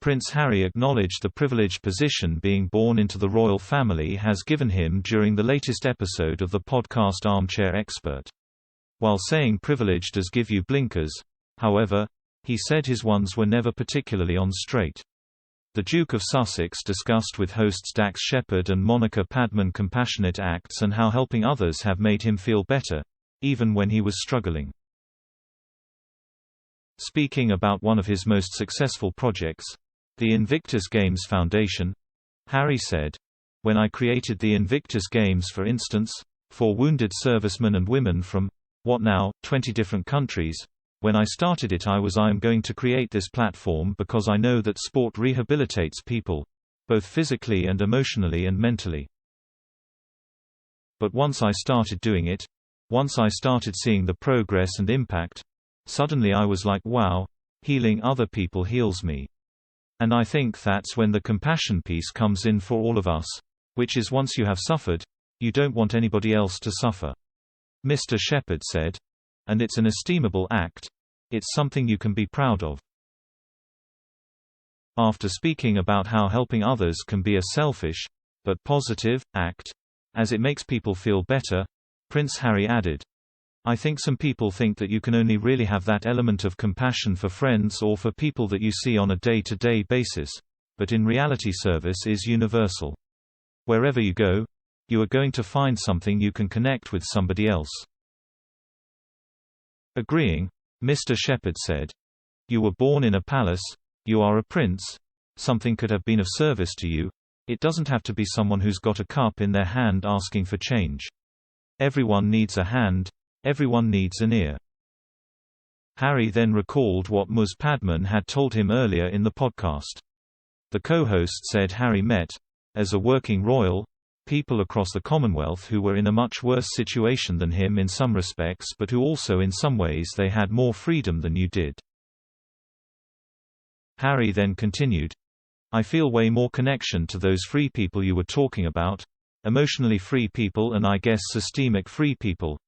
Prince Harry acknowledged the privileged position being born into the royal family has given him during the latest episode of the podcast Armchair Expert. While saying privilege does give you blinkers, however, he said his ones were never particularly on straight. The Duke of Sussex discussed with hosts Dax Shepard and Monica Padman compassionate acts and how helping others have made him feel better, even when he was struggling. Speaking about one of his most successful projects, the Invictus Games Foundation, Harry said, "When I created the Invictus Games, for instance, for wounded servicemen and women from, 20 different countries, when I started it I am going to create this platform because I know that sport rehabilitates people, both physically and emotionally and mentally. But once I started doing it, once I started seeing the progress and impact, suddenly I was like, wow, healing other people heals me. And I think that's when the compassion piece comes in for all of us, which is once you have suffered, you don't want anybody else to suffer." Mr. Shepard said. "And it's an estimable act. It's something you can be proud of." After speaking about how helping others can be a selfish, but positive, act, as it makes people feel better, Prince Harry added, "I think some people think that you can only really have that element of compassion for friends or for people that you see on a day-to-day basis, but in reality service is universal. Wherever you go, you are going to find something you can connect with somebody else." Agreeing, Mr. Shepard said, "You were born in a palace, you are a prince, something could have been of service to you, it doesn't have to be someone who's got a cup in their hand asking for change. Everyone needs a hand. Everyone needs an ear." Harry then recalled what Ms. Padman had told him earlier in the podcast. The co-host said Harry met, as a working royal, people across the Commonwealth who were in a much worse situation than him in some respects but who also in some ways they had more freedom than you did. Harry then continued, "I feel way more connection to those free people you were talking about, emotionally free people and I guess systemic free people.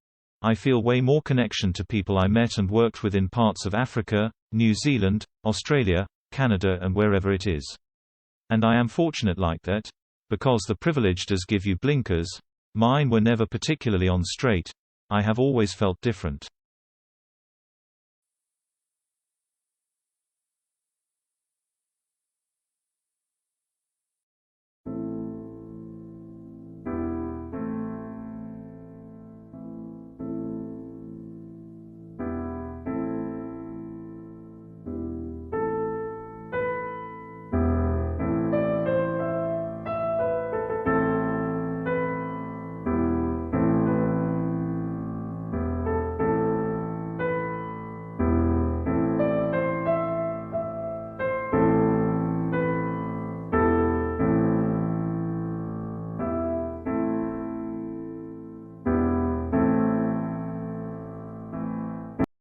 I feel way more connection to people I met and worked with in parts of Africa, New Zealand, Australia, Canada and wherever it is. And I am fortunate like that, because the privilege does give you blinkers. Mine were never particularly on straight. I have always felt different."